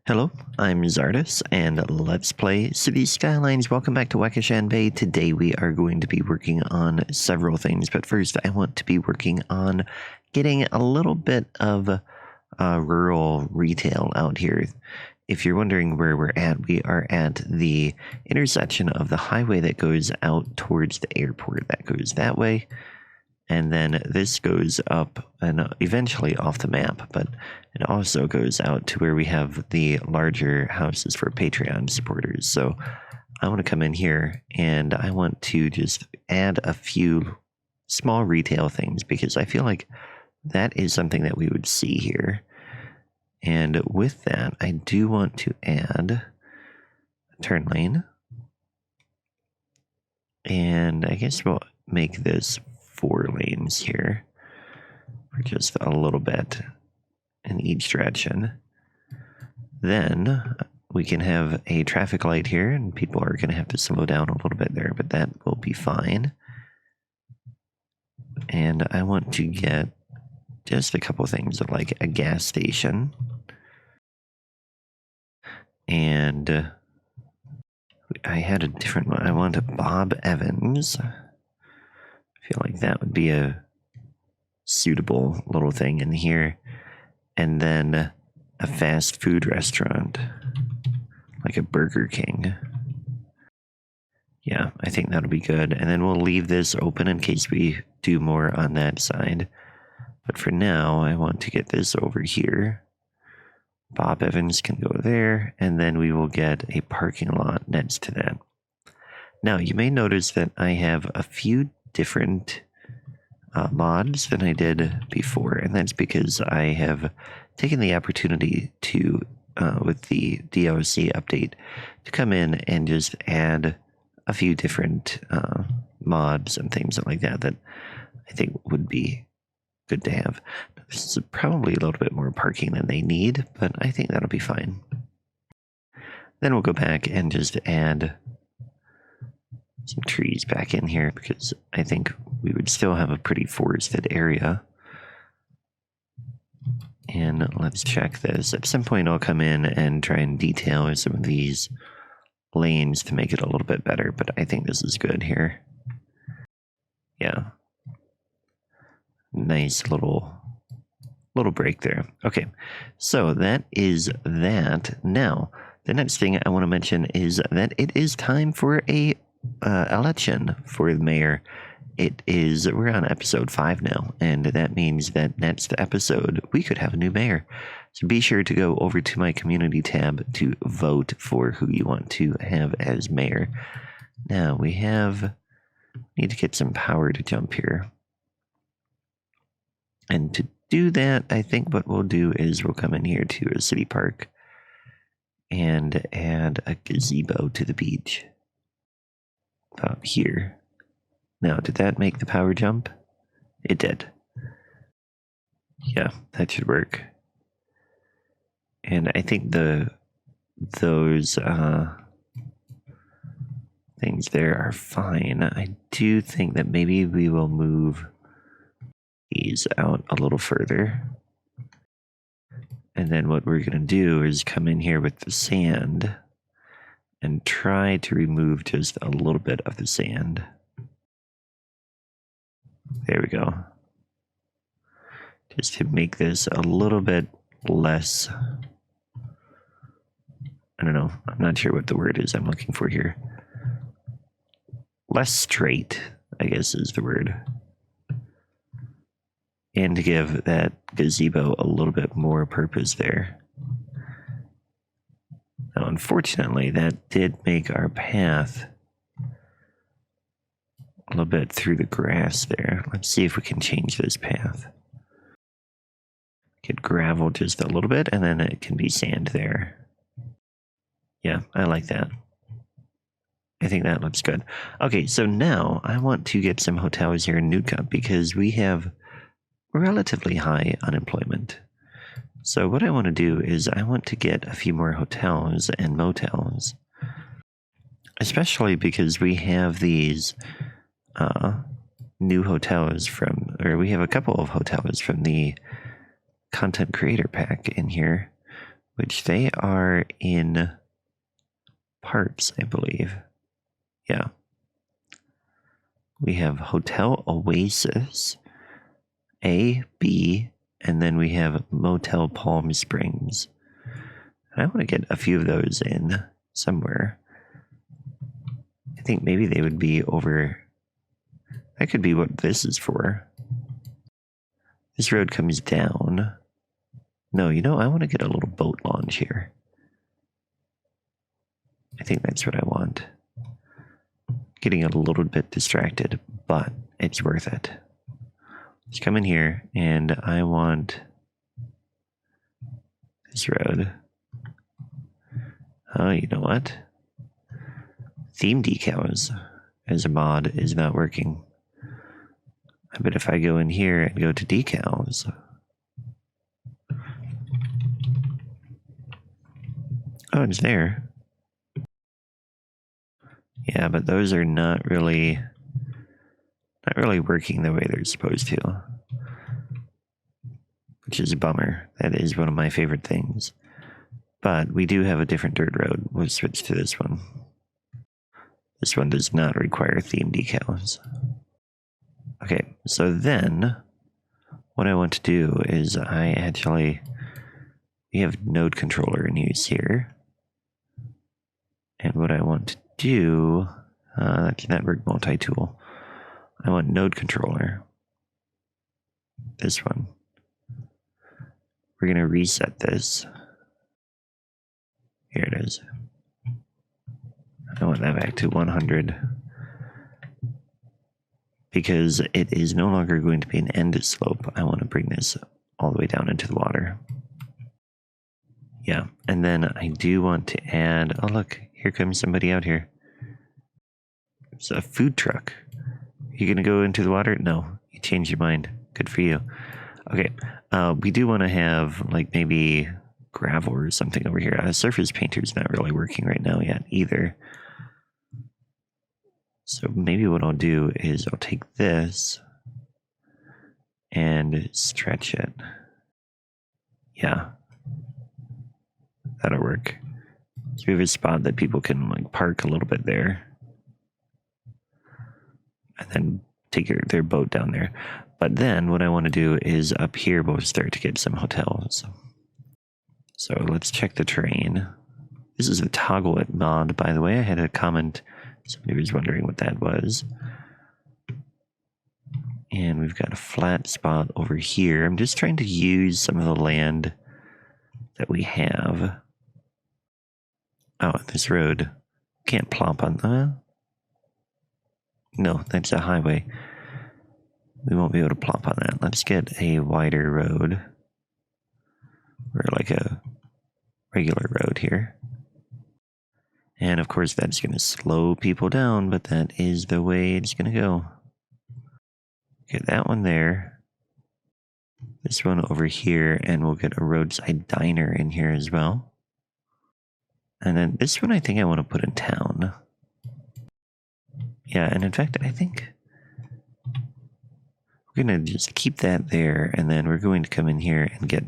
Hello, I'm Czardus, and let's play City Skylines. Welcome back to Wakashan Bay. Today we are going to be working on several things, but first I want to be working on getting a little bit of rural retail out here. If you're wondering where we're at, we are at the intersection of the highway that goes out towards the airport. That goes that way. And then this goes up and eventually off the map, but it also goes out to where we have the larger houses for Patreon supporters. So I want to come in here and I want to just add a few small retail things because I feel like that is something that we would see here. And with that, I do want to add a turn lane. And I guess we'll make this 4 lanes here for just a little bit in each direction. Then we can have a traffic light here, and people are going to have to slow down a little bit there, but that will be fine. And I want to get just a couple things like a gas station. And I had a different one. I want a Bob Evans. I feel like that would be a suitable little thing in here. And then a fast food restaurant, like a Burger King. Yeah, I think that'll be good. And then we'll leave this open in case we do more on that side. But for now, I want to get this over here. Bob Evans can go there, and then we will get a parking lot next to that. Now, you may notice that I have a few different mods than I did before, and that's because I have taken the opportunity to, with the DLC update, to come in and just add a few different mods and things like that that I think would be good to have. This is probably a little bit more parking than they need, but I think that'll be fine. Then we'll go back and just add some trees back in here because I think we would still have a pretty forested area. And let's check this. At some point I'll come in and try and detail some of these lanes to make it a little bit better, but I think this is good here. Yeah. Nice little break there. Okay, so that is that. Now, the next thing I want to mention is that it is time for a election for the mayor. We're on episode 5 now, and that means that next episode we could have a new mayor. So be sure to go over to my community tab to vote for who you want to have as mayor. Now we need to get some power to jump here. And to do that, I think what we'll do is we'll come in here to a city park and add a gazebo to the beach. About here. Now, did that make the power jump? It did. Yeah, that should work. And I think those things there are fine. I do think that maybe we will move these out a little further. And then what we're going to do is come in here with the sand and try to remove just a little bit of the sand. There we go. Just to make this a little bit less, I don't know, I'm not sure what the word is I'm looking for here. Less straight, I guess is the word. And to give that gazebo a little bit more purpose there. Now, unfortunately, that did make our path a little bit through the grass there. Let's see if we can change this path. Get gravel just a little bit, and then it can be sand there. Yeah, I like that. I think that looks good. Okay, so now I want to get some hotels here in Nootka because we have relatively high unemployment. So what I want to do is I want to get a few more hotels and motels, especially because we have these new hotels we have a couple of hotels from the content creator pack in here. which they are in parts, I believe. Yeah. We have Hotel Oasis, A, B, and then we have Motel Palm Springs. And I want to get a few of those in somewhere. I think maybe they would be over. That could be what this is for. This road comes down. No, I want to get a little boat launch here. I think that's what I want. Getting a little bit distracted, but it's worth it. Let's come in here, and I want this road. Oh, you know what? Theme decals as a mod is not working. I bet if I go in here and go to decals. Oh, it's there. Yeah, but those are not really working the way they're supposed to. Which is a bummer. That is one of my favorite things. But we do have a different dirt road. We'll switch to this one. This one does not require theme decals. Okay, so then what I want to do is we have node controller in use here. And what I want to do, that's network multi-tool. I want node controller. This one. We're going to reset this. Here it is. I want that back to 100. Because it is no longer going to be an end slope. I want to bring this all the way down into the water. Yeah, and then I do want to add, oh look, here comes somebody out here. It's a food truck. You gonna go into the water? No, you changed your mind. Good for you. Okay, we do want to have like maybe gravel or something over here. Surface painter's not really working right now yet either. So maybe what I'll do is I'll take this and stretch it. Yeah, that'll work. So we have a spot that people can like park a little bit there. And then take their boat down there. But then what I want to do is up here we'll start to get some hotels. So let's check the terrain. This is the toggle it mod, by the way. I had a comment. Somebody was wondering what that was. And we've got a flat spot over here. I'm just trying to use some of the land that we have. Oh, this road can't plop on. No, that's a highway. We won't be able to plop on that. Let's get a wider road. Or like a regular road here. And of course that's going to slow people down, but that is the way it's going to go. Get that one there. This one over here, and we'll get a roadside diner in here as well. And then this one I think I want to put in town. Yeah, and in fact I think we're going to just keep that there, and then we're going to come in here and get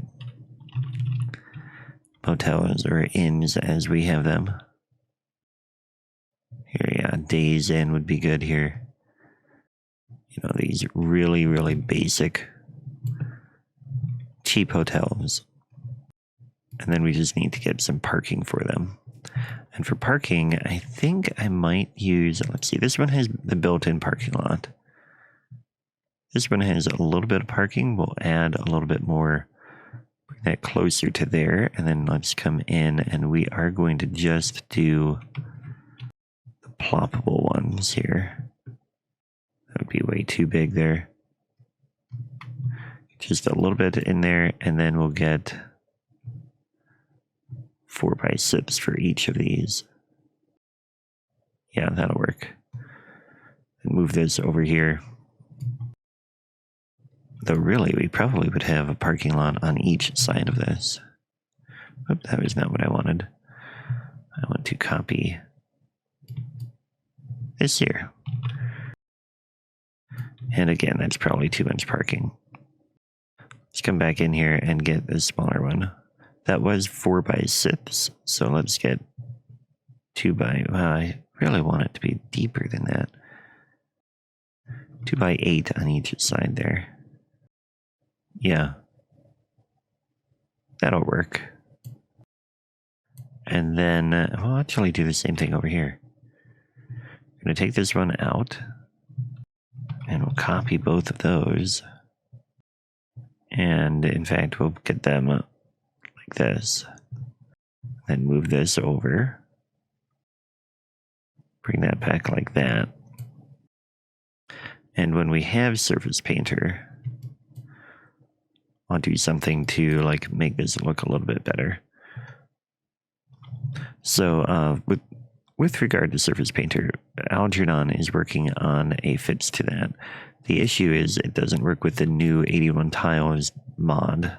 motels or inns as we have them. Here, yeah, Days Inn would be good here. You know, these really, really basic, cheap hotels. And then we just need to get some parking for them. And for parking, I think I might use, let's see, this one has the built-in parking lot. This one has a little bit of parking. We'll add a little bit more, bring that closer to there. And then let's come in, and we are going to just do ploppable ones here. That would be way too big there. Just a little bit in there, and then we'll get 4x6 for each of these. Yeah, that'll work. And move this over here. Though really, we probably would have a parking lot on each side of this. Oop, that was not what I wanted. I want to copy this here. And again, that's probably too much parking. Let's come back in here and get this smaller one. that was 4x6. So let's get 2x. I really want it to be deeper than that. 2x8 on each side there. Yeah. That'll work. And then we'll actually do the same thing over here. I'm going to take this one out. And we'll copy both of those. And in fact, we'll get them like this. Then move this over. Bring that back like that. And when we have Surface Painter, I'll do something to like make this look a little bit better. So with regard to Surface Painter, Algernon is working on a fix to that. The issue is it doesn't work with the new 81 tiles mod.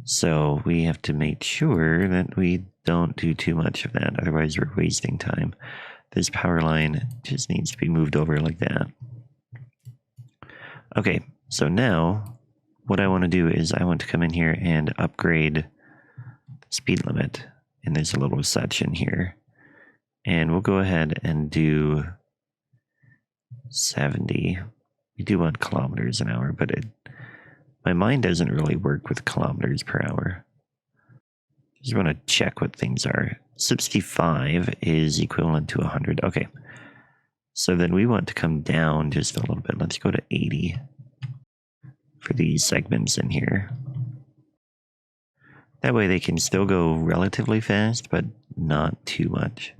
So we have to make sure that we don't do too much of that, otherwise we're wasting time. This power line just needs to be moved over like that. Okay, so now what I want to do is I want to come in here and upgrade the speed limit in this little section here. And we'll go ahead and do 70. We do want kilometers an hour, but my mind doesn't really work with kilometers per hour. Just want to check what things are. 65 is equivalent to 100. Okay. So then we want to come down just a little bit. Let's go to 80 for these segments in here. That way they can still go relatively fast, but not too much.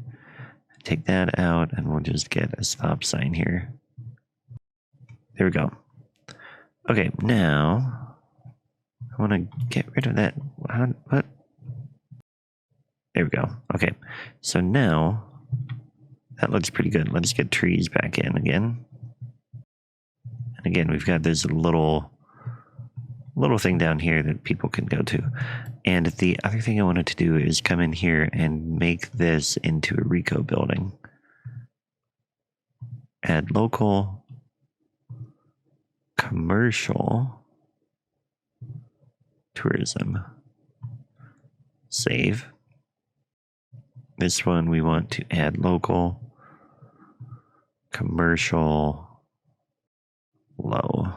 Take that out and we'll just get a stop sign here. There we go. Okay, now I want to get rid of that. What? There we go. Okay, so now that looks pretty good. Let's get trees back in again. And again, we've got this little thing down here that people can go to. And the other thing I wanted to do is come in here and make this into a Rico building. Add local, commercial, tourism. Save. This one we want to add local, commercial, low.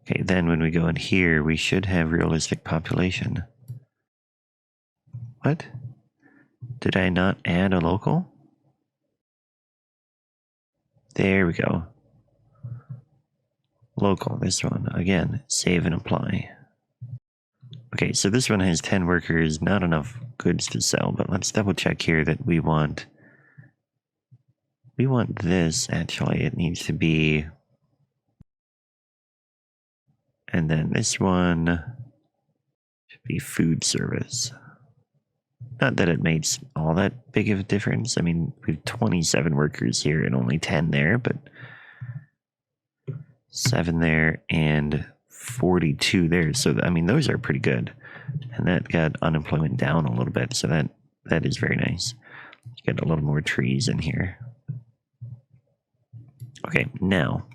Okay, then when we go in here, we should have realistic population. What? Did I not add a local? There we go. Local, this one. Again, save and apply. Okay, so this one has 10 workers, not enough goods to sell, but let's double check here that we want this, actually. It needs to be, and then this one should be food service. Not that it makes all that big of a difference. I mean, we have 27 workers here and only 10 there, but 7 there and 42 there. So, I mean, those are pretty good. And that got unemployment down a little bit. So that is very nice. Get a little more trees in here. Okay, now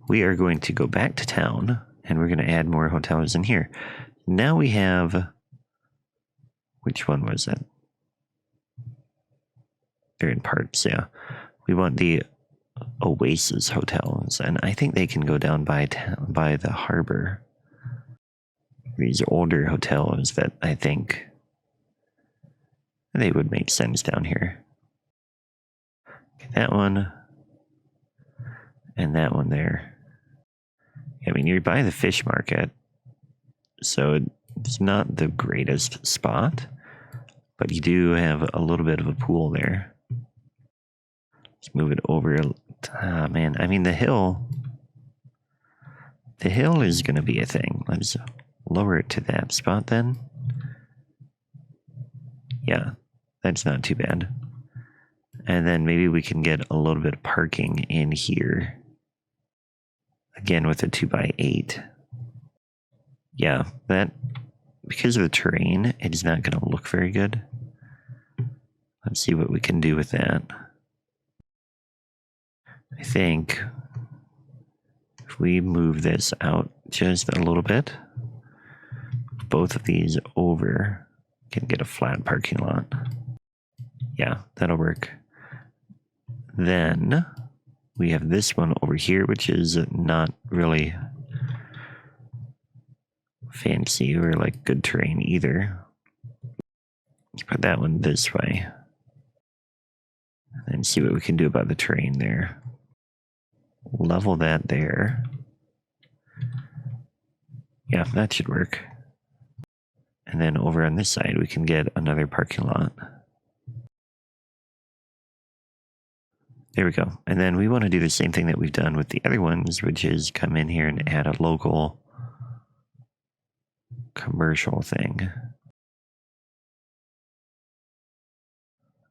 we are going to go back to town and we're going to add more hotels in here. Now we have, which one was that? They're in parts, yeah. We want the Oasis hotels, and I think they can go down by the harbor. These older hotels that I think they would make sense down here. Okay, that one and that one there. I mean, you're by the fish market, so it's not the greatest spot, but you do have a little bit of a pool there. Let's move it over. Ah, man, I mean, the hill is going to be a thing. Let's lower it to that spot then. Yeah, that's not too bad. And then maybe we can get a little bit of parking in here. Again, with a 2x8. Yeah, that, because of the terrain, it is not going to look very good. Let's see what we can do with that. I think if we move this out just a little bit, both of these over, can get a flat parking lot. Yeah, that'll work. Then we have this one over here, which is not really fancy or like good terrain either. Let's put that one this way and see what we can do about the terrain there. Level that there. Yeah, that should work. And then over on this side, we can get another parking lot. There we go. And then we want to do the same thing that we've done with the other ones, which is come in here and add a local commercial thing.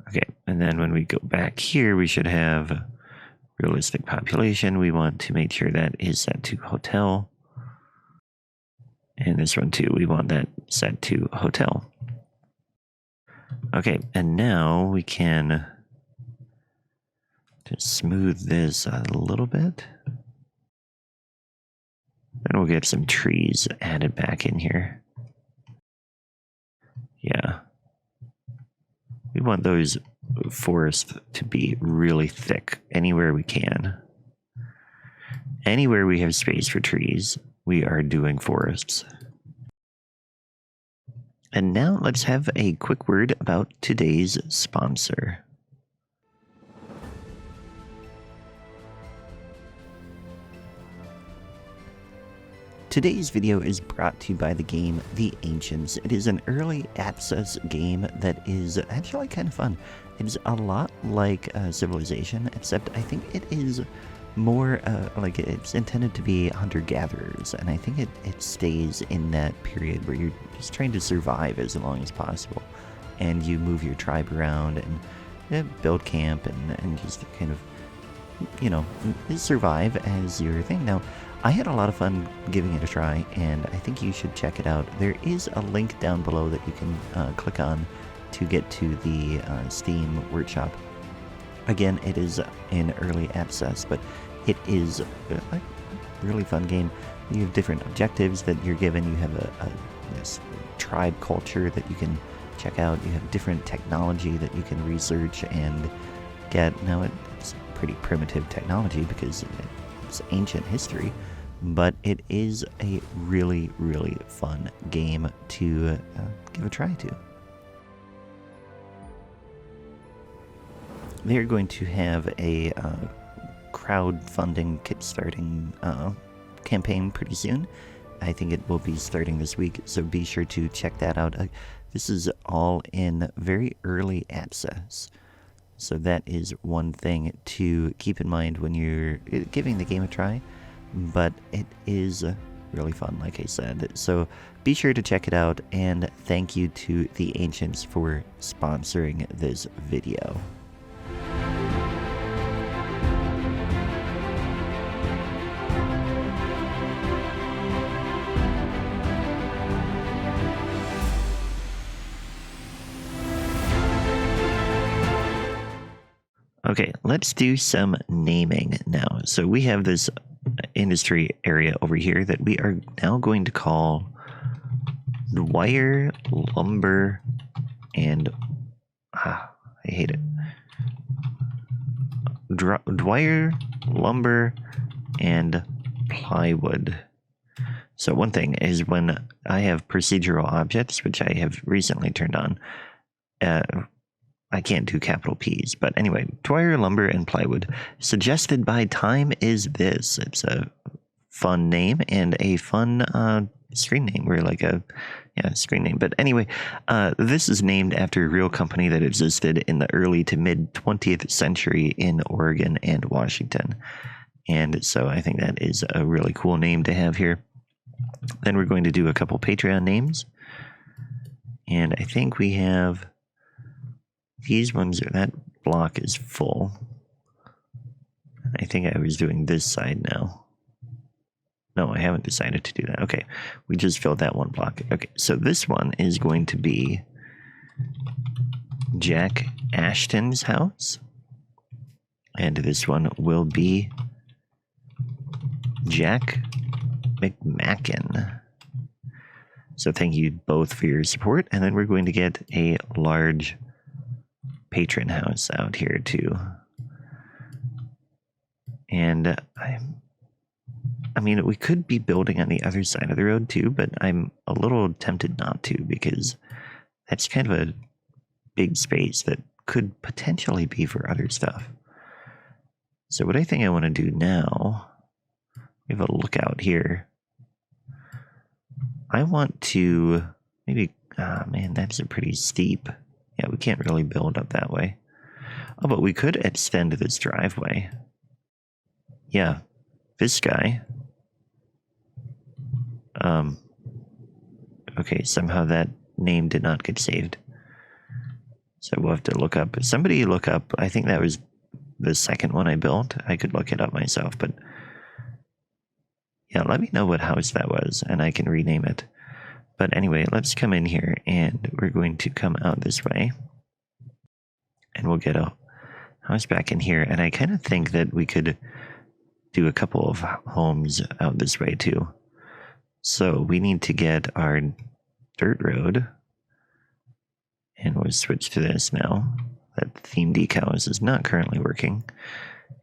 Okay, and then when we go back here, we should have realistic population. We want to make sure that is set to hotel. And this one too, we want that set to hotel. Okay, and now we can just smooth this a little bit. Then we'll get some trees added back in here. Yeah. We want those forests to be really thick anywhere we can. Anywhere we have space for trees, we are doing forests. And now let's have a quick word about today's sponsor. Today's video is brought to you by the game The Ancients. It is an early access game that is actually kind of fun. It's a lot like Civilization, except I think it is more like it's intended to be hunter-gatherers, and I think it stays in that period where you're just trying to survive as long as possible, and you move your tribe around and build camp and just kind of, you know, survive as your thing. Now, I had a lot of fun giving it a try, and I think you should check it out. There is a link down below that you can click on to get to the Steam workshop. Again, it is in early access, but it is a really fun game. You have different objectives that you're given. You have this tribe culture that you can check out. You have different technology that you can research and get. Now, it's pretty primitive technology because it's ancient history, but it is a really, really fun game to give a try to. They're going to have a crowdfunding, kickstarting campaign pretty soon. I think it will be starting this week, so be sure to check that out. This is all in very early access, so that is one thing to keep in mind when you're giving the game a try, but it is really fun, like I said. So be sure to check it out, and thank you to The Ancients for sponsoring this video. Okay, let's do some naming now. So we have this industry area over here that we are now going to call Dwyer Lumber and I hate it. Dwyer Lumber and Plywood. So one thing is when I have procedural objects, which I have recently turned on, I can't do capital P's, but anyway, Dwyer Lumber and Plywood, suggested by Time Is This. It's a fun name and a fun screen name, or like a screen name. But anyway, this is named after a real company that existed in the early to mid 20th century in Oregon and Washington. And so I think that is a really cool name to have here. Then we're going to do a couple Patreon names. And I think we have these ones. That block is full. I think I was doing this side now. No, I haven't decided to do that. Okay, we just filled that one block. Okay, so this one is going to be Jack Ashton's house. And this one will be Jack McMacken. So thank you both for your support. And then we're going to get a large patron house out here too. And I mean, we could be building on the other side of the road too, but I'm a little tempted not to because that's kind of a big space that could potentially be for other stuff. So what I think I want to do now, we have a lookout here. I want to maybe, man, that's a pretty steep. Yeah, we can't really build up that way. Oh, but we could extend this driveway. Yeah, this guy. Okay, somehow that name did not get saved. So we'll have to look up. Somebody look up, I think that was the second one I built. I could look it up myself, but yeah, let me know what house that was and I can rename it. But anyway, let's come in here and we're going to come out this way and we'll get a house back in here. And I kind of think that we could do a couple of homes out this way too. So we need to get our dirt road and we'll switch to this now. That theme decals is not currently working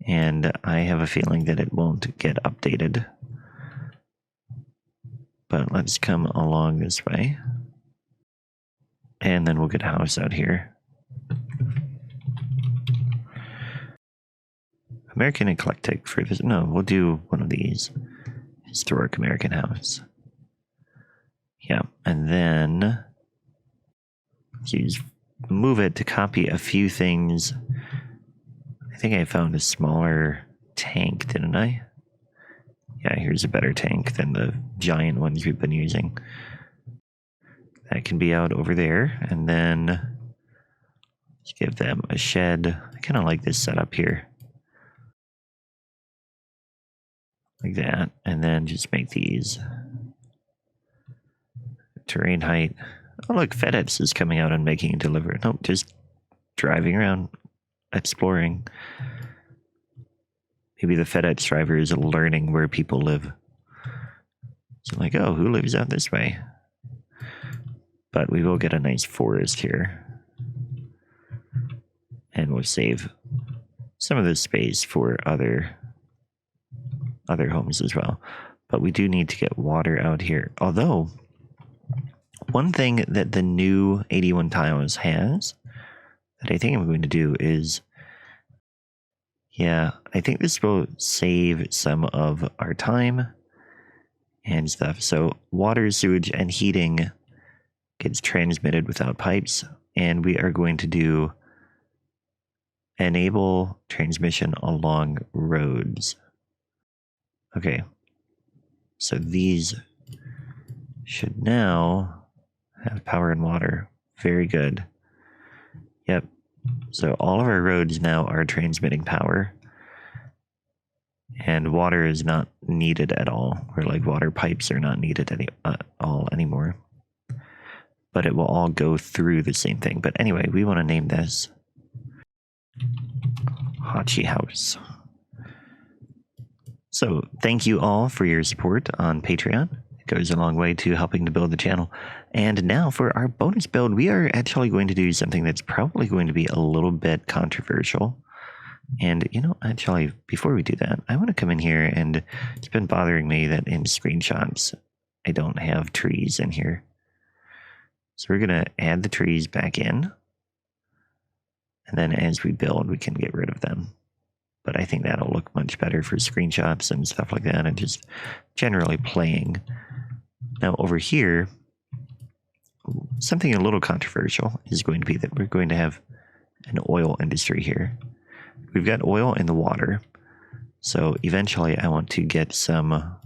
and I have a feeling that it won't get updated. But let's come along this way. And then we'll get a house out here. American Eclectic for this. No, we'll do one of these. Historic American house. Yeah, and then use move it to copy a few things. I think I found a smaller tank, didn't I? Yeah, here's a better tank than the giant ones we've been using. That can be out over there, and then let's give them a shed. I kind of like this setup here. Like that, and then just make these terrain height. Oh look, FedEx is coming out and making a delivery. Nope, just driving around, exploring. Maybe the FedEx driver is learning where people live. So like, oh, who lives out this way? But we will get a nice forest here. And we'll save some of this space for other homes as well. But we do need to get water out here. Although, one thing that the new 81 tiles has that I think I'm going to do is, yeah, I think this will save some of our time and stuff. So water, sewage, and heating gets transmitted without pipes. And we are going to do enable transmission along roads. Okay, so these should now have power and water. Very good. Yep. So all of our roads now are transmitting power. And water is not needed at all. Or like water pipes are not needed at all anymore. But it will all go through the same thing. But anyway, we want to name this Hachi House. So thank you all for your support on Patreon. It goes a long way to helping to build the channel. And now for our bonus build, we are actually going to do something that's probably going to be a little bit controversial. And, you know, actually, before we do that, I want to come in here, and it's been bothering me that in screenshots, I don't have trees in here. So we're going to add the trees back in. And then as we build, we can get rid of them. But I think that'll look much better for screenshots and stuff like that, and just generally playing. Now over here, something a little controversial is going to be that we're going to have an oil industry here. We've got oil in the water, so eventually I want to get some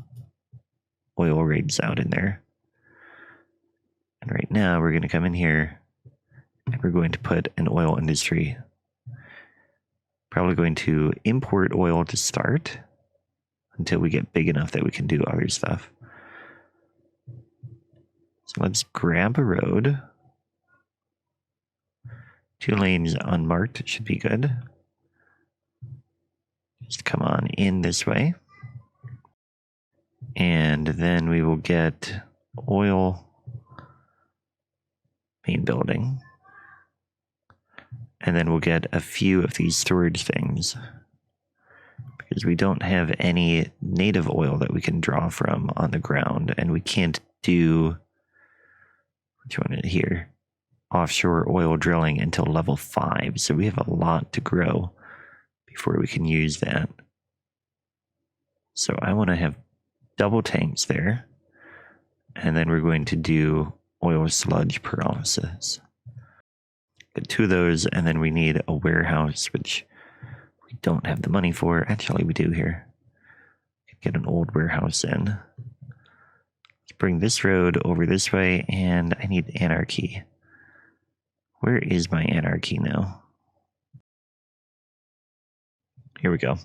oil rigs out in there. And right now we're going to come in here and we're going to put an oil industry. Probably going to import oil to start until we get big enough that we can do other stuff. So let's grab a road. 2 lanes unmarked should be good. Just come on in this way. And then we will get oil main building. And then we'll get a few of these storage things, because we don't have any native oil that we can draw from on the ground, and we can't do, which one is here, offshore oil drilling until level 5. So we have a lot to grow before we can use that. So I want to have double tanks there, and then we're going to do oil sludge pyrolysis. Get 2 of those, and then we need a warehouse, which we don't have the money for. Actually, we do here. Get an old warehouse in. Let's bring this road over this way, and I need anarchy. Where is my anarchy now? Here we go.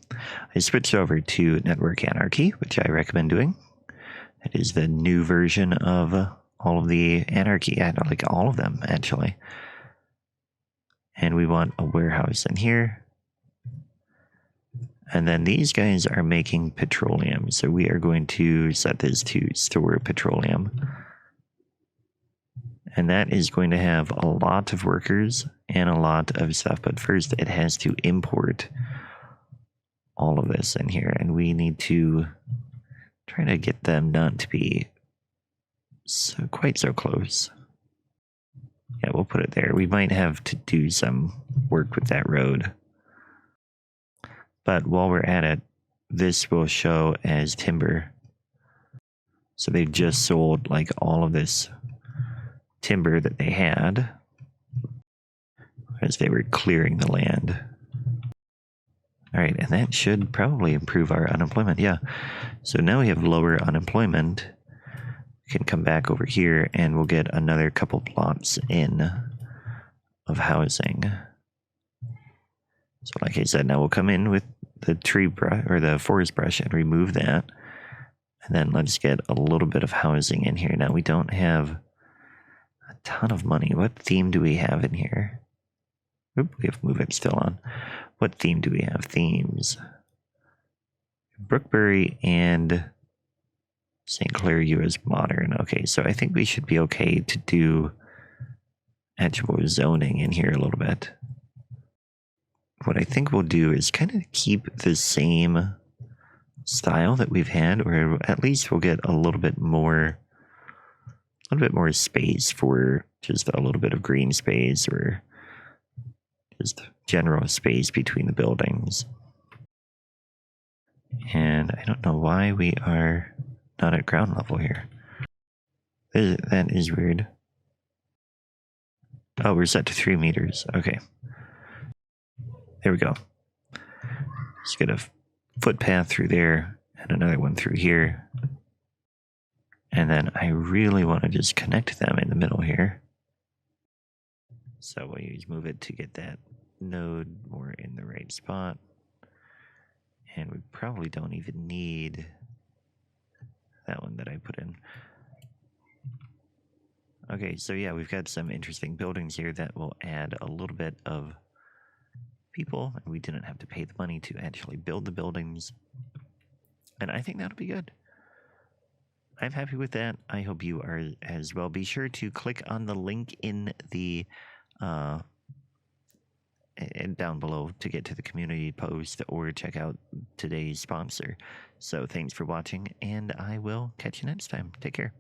I switched over to network anarchy, which I recommend doing. It is the new version of all of the anarchy. I don't like all of them, actually. And we want a warehouse in here. And then these guys are making petroleum. So we are going to set this to store petroleum. And that is going to have a lot of workers and a lot of stuff. But first it has to import all of this in here. And we need to try to get them not to be quite so close. Yeah, we'll put it there. We might have to do some work with that road. But while we're at it, this will show as timber. So they've just sold like all of this timber that they had as they were clearing the land. All right, and that should probably improve our unemployment. Yeah, so now we have lower unemployment. We can come back over here and we'll get another couple plots in of housing. So like I said, now we'll come in with the tree brush or the forest brush and remove that. And then let's get a little bit of housing in here. Now we don't have a ton of money. What theme do we have in here? Oop, we have movement still on. What theme do we have? Themes. Brookbury and St. Clair U.S. Modern. Okay, so I think we should be okay to do actual zoning in here a little bit. What I think we'll do is kind of keep the same style that we've had, or at least we'll get a little bit more space for just a little bit of green space, or just general space between the buildings. And I don't know why we are not at ground level here. That is weird. Oh, we're set to 3 meters. Okay. There we go. Just get a footpath through there and another one through here. And then I really want to just connect them in the middle here. So we'll use move it to get that node more in the right spot. And we probably don't even need that one that I put in. Okay, so yeah, we've got some interesting buildings here that will add a little bit of people. We didn't have to pay the money to actually build the buildings. And I think that'll be good. I'm happy with that. I hope you are as well. Be sure to click on the link in the down below to get to the community post or check out today's sponsor. So thanks for watching, and I will catch you next time. Take care.